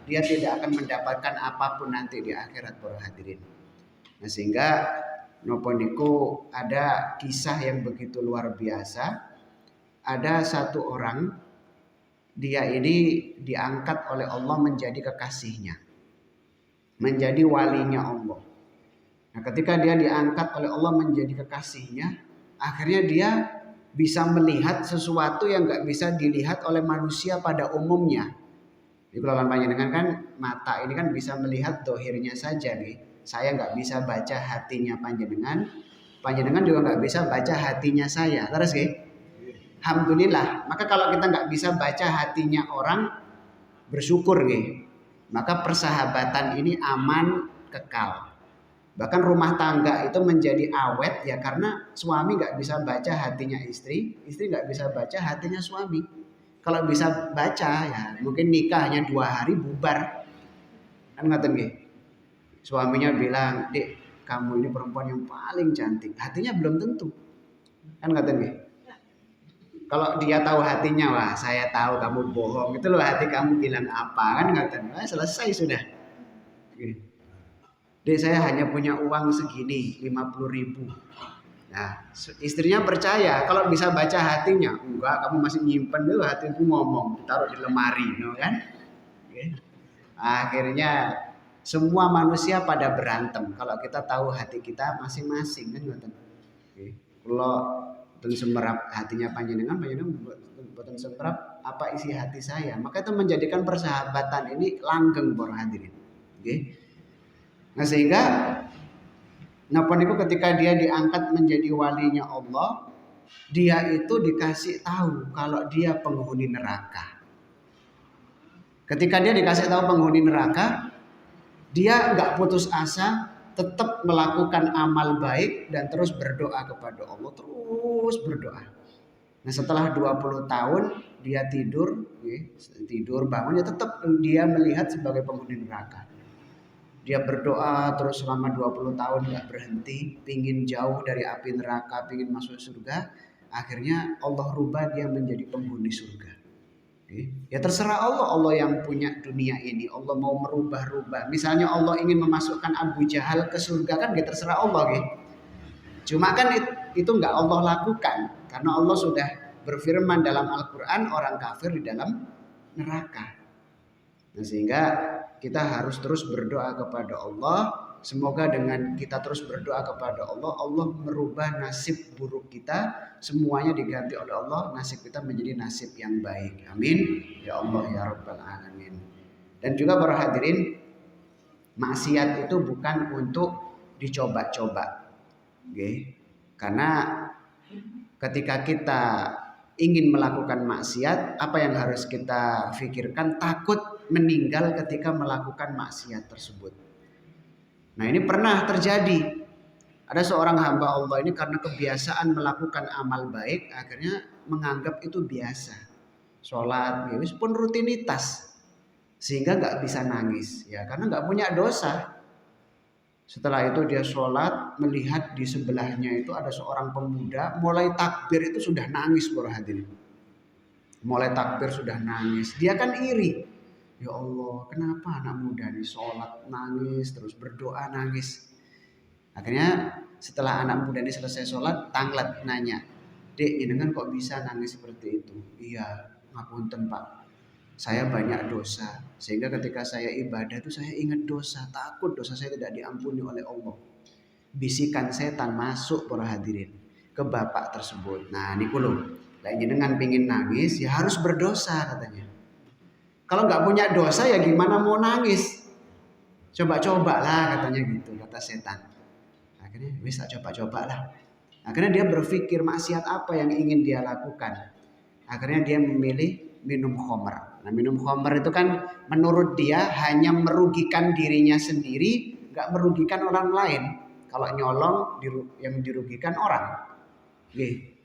dia tidak akan mendapatkan apapun nanti di akhirat, para hadirin. Nah, sehingga nopo niku ada kisah yang begitu luar biasa. Ada satu orang, dia ini diangkat oleh Allah menjadi kekasihnya, menjadi walinya Allah. Nah, ketika dia diangkat oleh Allah menjadi kekasihnya, akhirnya dia bisa melihat sesuatu yang nggak bisa dilihat oleh manusia pada umumnya. Di kalau panjenengan kan mata ini kan bisa melihat dohirnya saja nih. Saya nggak bisa baca hatinya panjenengan, panjenengan juga nggak bisa baca hatinya saya. Terus nih, alhamdulillah. Maka kalau kita nggak bisa baca hatinya orang, bersyukur nih. Maka persahabatan ini aman, kekal. Bahkan rumah tangga itu menjadi awet ya karena suami nggak bisa baca hatinya istri, istri nggak bisa baca hatinya suami. Kalau bisa baca ya mungkin nikah hanya 2 hari bubar. Kan ngaten nggih. Suaminya bilang, "Dek, kamu ini perempuan yang paling cantik." Hatinya belum tentu. Kan ngaten nggih. Kalau dia tahu hatinya, wah saya tahu kamu bohong. Itu loh hati kamu bilang apa, kan ngaten. Wah, selesai sudah. Dek, saya hanya punya uang segini, 50.000. Nah, istrinya percaya kalau bisa baca hatinya. Enggak, kamu masih nyimpen dulu hatiku ngomong, taruh di lemari, kan? Akhirnya semua manusia pada berantem kalau kita tahu hati kita masing-masing, kan ngoten. Kalau boten semerap hatinya panjenengan boten semerap apa isi hati saya. Maka itu menjadikan persahabatan ini langgeng para hadirin. Nah, sehingga napa niku ketika dia diangkat menjadi walinya Allah, dia itu dikasih tahu kalau dia penghuni neraka. Ketika dia dikasih tahu penghuni neraka, dia nggak putus asa, tetap melakukan amal baik dan terus berdoa kepada Allah, terus berdoa. Nah, setelah 20 tahun dia tidur bangun, ya tetap dia melihat sebagai penghuni neraka. Dia berdoa terus selama 20 tahun gak berhenti, pingin jauh dari api neraka, pingin masuk surga. Akhirnya Allah rubah dia menjadi penghuni surga. Ya terserah Allah, Allah yang punya dunia ini. Allah mau merubah-rubah. Misalnya Allah ingin memasukkan Abu Jahal ke surga, kan gak terserah Allah. Cuma kan itu gak Allah lakukan. Karena Allah sudah berfirman dalam Al-Quran, orang kafir di dalam neraka. Nah, sehingga kita harus terus berdoa kepada Allah. Semoga dengan kita terus berdoa kepada Allah, Allah merubah nasib buruk kita, semuanya diganti oleh Allah, nasib kita menjadi nasib yang baik. Amin. Ya Allah ya Rabbal Alamin. Dan juga para hadirin, maksiat itu bukan untuk dicoba-coba. Okay? Karena ketika kita ingin melakukan maksiat, apa yang harus kita pikirkan? Takut meninggal ketika melakukan maksiat tersebut. Nah, ini pernah terjadi. Ada seorang hamba Allah ini karena kebiasaan melakukan amal baik, akhirnya menganggap itu biasa. Sholat, ya pun rutinitas. Sehingga nggak bisa nangis, ya karena nggak punya dosa. Setelah itu dia sholat, melihat di sebelahnya itu ada seorang pemuda, mulai takbir itu sudah nangis, para hadirin. Mulai takbir sudah nangis. Dia kan iri. Ya Allah, kenapa anak muda ini sholat nangis, terus berdoa nangis. Akhirnya setelah anak muda ini selesai sholat, tanglet nanya, "Dek, jenengan kok bisa nangis seperti itu?" "Iya, ngapunten Pak, saya banyak dosa, sehingga ketika saya ibadah itu saya ingat dosa, takut dosa saya tidak diampuni oleh Allah." Bisikan setan masuk, para hadirin, ke bapak tersebut. Nah, ini kulo, lagi jenengan pingin nangis, ya harus berdosa katanya. Kalau nggak punya dosa ya gimana mau nangis? Coba-cobalah katanya gitu, kata setan. Akhirnya bisa coba-cobalah. Akhirnya dia berpikir maksiat apa yang ingin dia lakukan. Akhirnya dia memilih minum khamr. Nah, minum khamr itu kan menurut dia hanya merugikan dirinya sendiri, nggak merugikan orang lain. Kalau nyolong yang dirugikan orang. Oke.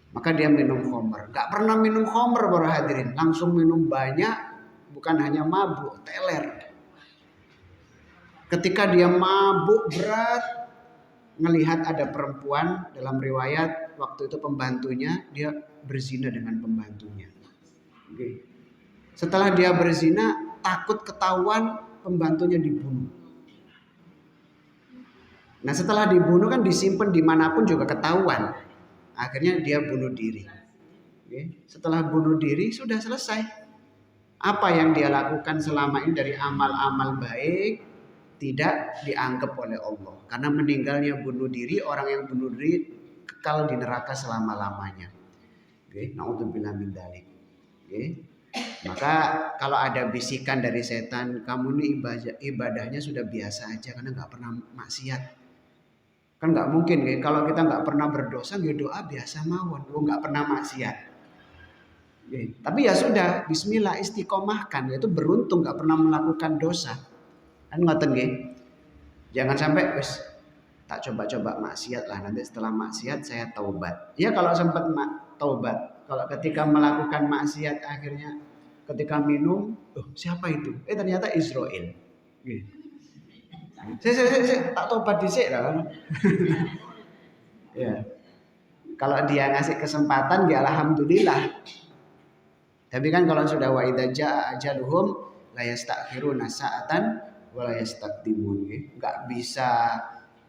Maka dia minum khamr. Gak pernah minum khamr, para hadirin. Langsung minum banyak, bukan hanya mabuk, teler. Ketika dia mabuk berat, ngelihat ada perempuan, dalam riwayat waktu itu pembantunya, dia berzina dengan pembantunya. Oke. Setelah dia berzina, takut ketahuan, pembantunya dibunuh. Nah, setelah dibunuh kan disimpan dimanapun juga ketahuan. Akhirnya dia bunuh diri. Setelah bunuh diri sudah selesai. Apa yang dia lakukan selama ini dari amal-amal baik tidak dianggap oleh Allah. Karena meninggalnya bunuh diri, orang yang bunuh diri kekal di neraka selama-lamanya. Na'udzubillah min dzalik. Maka kalau ada bisikan dari setan, kamu ini ibadahnya sudah biasa aja karena nggak pernah maksiat. Kan nggak mungkin ya, kalau kita nggak pernah berdosa, ya doa biasa mawon, nggak pernah maksiat. Tapi ya sudah, Bismillah, istiqomahkan, yaitu beruntung nggak pernah melakukan dosa. Kan ngoten nggih. Jangan sampai wis tak coba-coba maksiat lah, nanti setelah maksiat saya taubat. Ya kalau sempat taubat, kalau ketika melakukan maksiat akhirnya ketika minum, siapa itu? Ternyata Israel. Saya tak tobat dhisik lah. Ya. Kalau dia ngasih kesempatan ya alhamdulillah. Tapi kan kalau sudah wa idza jaa ajaluhum la yastakhiruna sa'atan wa la yastaqdimun. Enggak bisa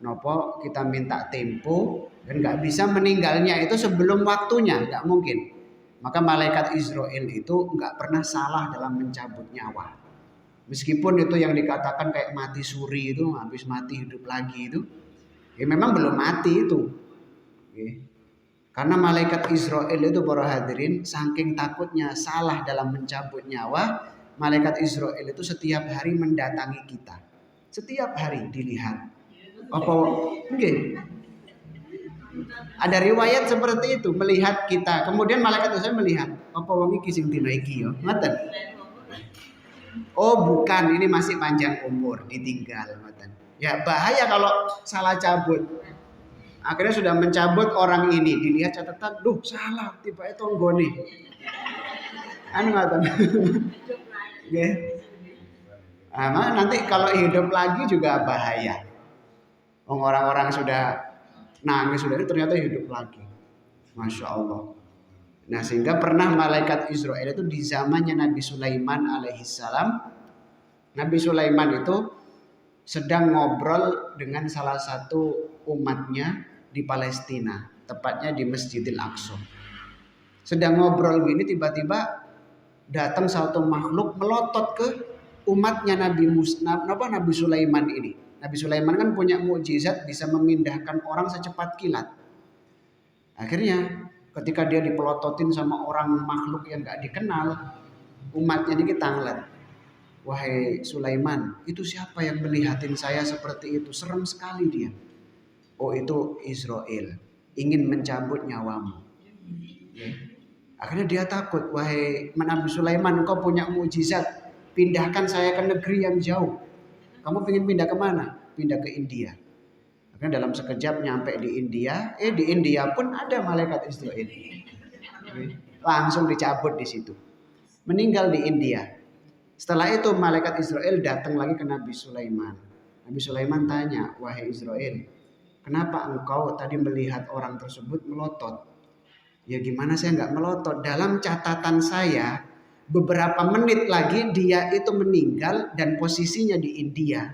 nopo kita minta tempo dan enggak bisa meninggalnya itu sebelum waktunya, enggak mungkin. Maka malaikat Israel itu enggak pernah salah dalam mencabut nyawa. Meskipun itu yang dikatakan kayak mati suri itu, habis mati hidup lagi itu, ya memang belum mati itu. Karena malaikat Israel itu, para hadirin, saking takutnya salah dalam mencabut nyawa, malaikat Israel itu setiap hari mendatangi kita. Setiap hari dilihat. Apa? Ada riwayat seperti itu, melihat kita. Kemudian malaikat Israel melihat, apa wong iki sing dina iki ya? Ngoten. Oh bukan, ini masih panjang umur, ditinggal. Ya bahaya kalau salah cabut. Akhirnya sudah mencabut orang ini, dilihat catatan, duh salah, tiba itu nggone. Ngoten. Nggih. Nanti kalau hidup lagi juga bahaya. Orang-orang sudah nangis sudah itu ternyata hidup lagi. Masya Allah. Nah sehingga pernah malaikat Israel itu di zamannya Nabi Sulaiman alaihissalam. Nabi Sulaiman itu sedang ngobrol dengan salah satu umatnya di Palestina. tepatnya di Masjidil Aqsa. Sedang ngobrol gini tiba-tiba datang satu makhluk melotot ke umatnya Nabi Sulaiman ini. Nabi Sulaiman kan punya mukjizat bisa memindahkan orang secepat kilat. Akhirnya ketika dia dipelototin sama orang makhluk yang gak dikenal, umatnya ini tanglet. Wahai Sulaiman, itu siapa yang melihatin saya seperti itu? Serem sekali dia. Oh, itu Israel, ingin mencabut nyawamu. Ya. Akhirnya dia takut. Wahai Nabi Sulaiman, engkau punya mukjizat, pindahkan saya ke negeri yang jauh. Kamu ingin pindah kemana? Pindah ke India. Akhirnya dalam sekejap nyampe di India. Di India pun ada malaikat Israel. Langsung dicabut di situ. Meninggal di India. Setelah itu malaikat Israel datang lagi ke Nabi Sulaiman. Nabi Sulaiman tanya, wahai Israel, kenapa engkau tadi melihat orang tersebut melotot? Ya gimana saya nggak melotot? Dalam catatan saya, beberapa menit lagi dia itu meninggal dan posisinya di India.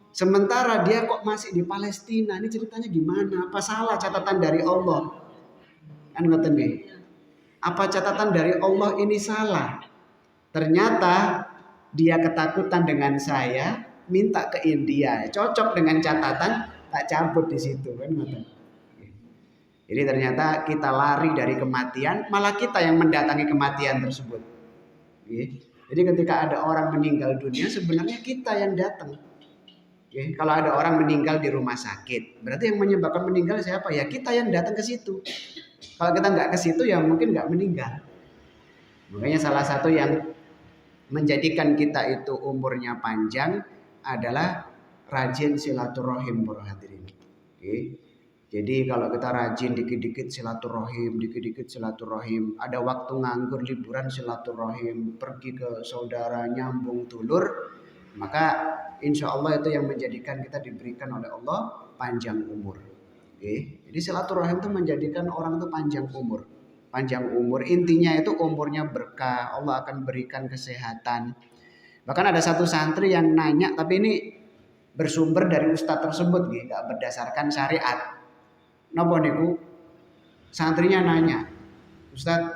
Sementara dia kok masih di Palestina. Ini ceritanya gimana? Apa salah catatan dari Allah? Kan ngoten nggih. Apa catatan dari Allah ini salah? Ternyata dia ketakutan dengan saya, minta ke India. Cocok dengan catatan, tak cabut di situ kan. Jadi ternyata kita lari dari kematian, malah kita yang mendatangi kematian tersebut. Jadi ketika ada orang meninggal dunia, sebenarnya kita yang datang. Kalau ada orang meninggal di rumah sakit, berarti yang menyebabkan meninggal siapa? Ya kita yang datang ke situ. Kalau kita nggak ke situ, ya mungkin nggak meninggal. Makanya salah satu yang menjadikan kita itu umurnya panjang adalah rajin silaturahim para hadirin. Jadi kalau kita rajin dikit-dikit silaturahim, ada waktu nganggur liburan silaturahim, pergi ke saudara nyambung dulur, maka insya Allah itu yang menjadikan kita diberikan oleh Allah panjang umur. Jadi silaturahim itu menjadikan orang itu panjang umur. Panjang umur, intinya itu umurnya berkah, Allah akan berikan kesehatan. Bahkan ada satu santri yang nanya, tapi ini bersumber dari ustadz tersebut, gak berdasarkan syariat. Napa niku? Santrinya nanya, Ustadz,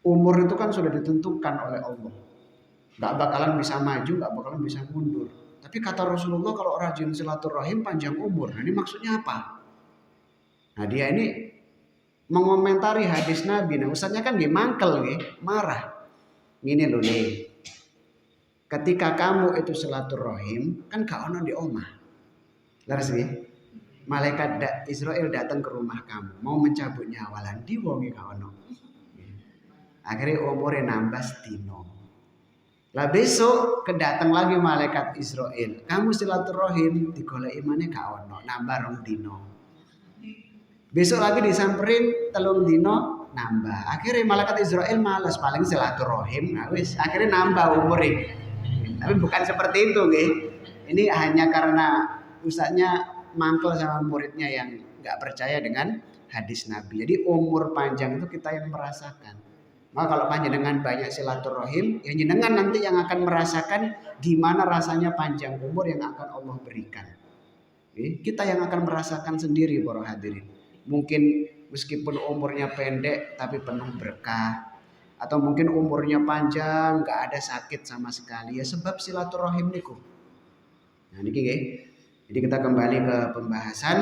umur itu kan sudah ditentukan oleh Allah, gak bakalan bisa maju, gak bakalan bisa mundur. Tapi kata Rasulullah kalau rajin silaturahim panjang umur. Nah, ini maksudnya apa? Nah, dia ini mengomentari hadis Nabi. Nah, ustadznya kan dimangkel marah. Ngene lho nih. Ketika kamu itu silaturahim, kan gak ono di omah. Laras nggih. Malaikat Israel datang ke rumah kamu, mau mencabut nyawa lan di wonge gak ono. Akhirnya umurnya nambah sedino. Lah besok kedatang lagi malaikat Israel. Kamu silaturahim, digoleki maneh gak ono, nambah 2 dino. Besok lagi disamperin 3 dino nambah. Akhirnya malaikat Israel malas, paling silaturahim. Nah wis, akhirnya nambah umurnya. Tapi bukan seperti itu, nggih. Ini hanya karena ustaznya mangkel sama muridnya yang nggak percaya dengan hadis Nabi. Jadi umur panjang itu kita yang merasakan. Maka kalau panjenengan banyak silaturahim, ya jenengan nanti yang akan merasakan gimana rasanya panjang umur yang akan Allah berikan. Kita yang akan merasakan sendiri para hadirin. Mungkin meskipun umurnya pendek tapi penuh berkah, atau mungkin umurnya panjang gak ada sakit sama sekali, ya sebab silaturahim niku. Nah niki nggih. Jadi kita kembali ke pembahasan.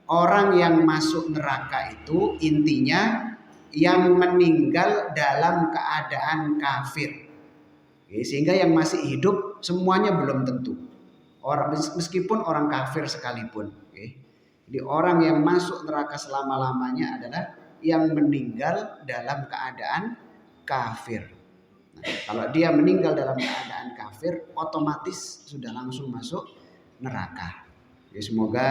Orang yang masuk neraka itu intinya yang meninggal dalam keadaan kafir. Sehingga yang masih hidup semuanya belum tentu. Meskipun orang kafir sekalipun. Jadi orang yang masuk neraka selama-lamanya adalah yang meninggal dalam keadaan kafir. Nah, kalau dia meninggal dalam keadaan kafir, otomatis sudah langsung masuk neraka. Jadi semoga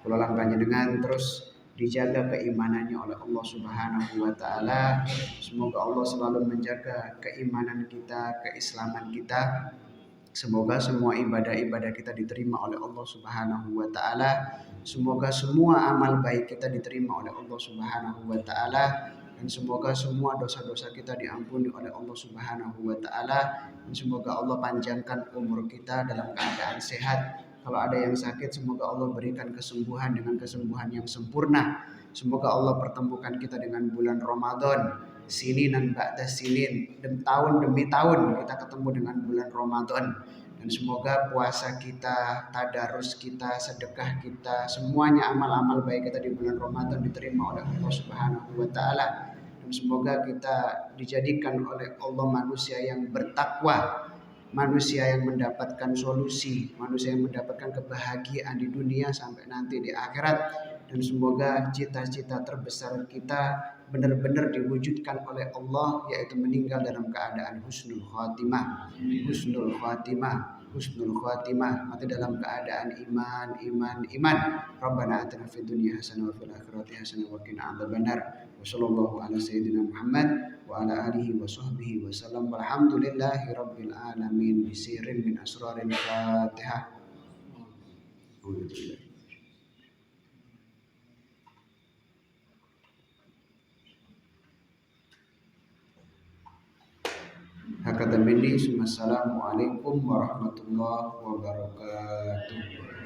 kula panjenengan terus dijaga keimanannya oleh Allah Subhanahu wa taala. Semoga Allah selalu menjaga keimanan kita, keislaman kita. Semoga semua ibadah-ibadah kita diterima oleh Allah Subhanahu wa taala. Semoga semua amal baik kita diterima oleh Allah Subhanahu wa taala, dan semoga semua dosa-dosa kita diampuni oleh Allah Subhanahu wa taala, dan semoga Allah panjangkan umur kita dalam keadaan sehat Kalau ada yang sakit, semoga Allah berikan kesembuhan dengan kesembuhan yang sempurna. Semoga Allah pertemukan kita dengan bulan Ramadan, sininan ba'da sinin, tahun demi tahun kita ketemu dengan bulan Ramadan. Dan semoga puasa kita, tadarus kita, sedekah kita, semuanya amal-amal baik kita di bulan Ramadan diterima oleh Allah Subhanahu wa taala. Dan semoga kita dijadikan oleh Allah manusia yang bertakwa, manusia yang mendapatkan solusi, manusia yang mendapatkan kebahagiaan di dunia sampai nanti di akhirat. Dan semoga cita-cita terbesar kita benar-benar diwujudkan oleh Allah, yaitu meninggal dalam keadaan husnul khatimah, husnul khatimah, husnul khatimah, mati dalam keadaan iman. Rabbana atina fid dunya hasanah wa fil akhirati hasanah wa qina adzabannar. Wassallallahu ala sayyidina Muhammad wa ala alihi wa sahbihi wa sallam. Walhamdulillahi rabbil alamin. Bisirin min asraril Fatihah. Hakadha minni. Assalamualaikum warahmatullahi wabarakatuh.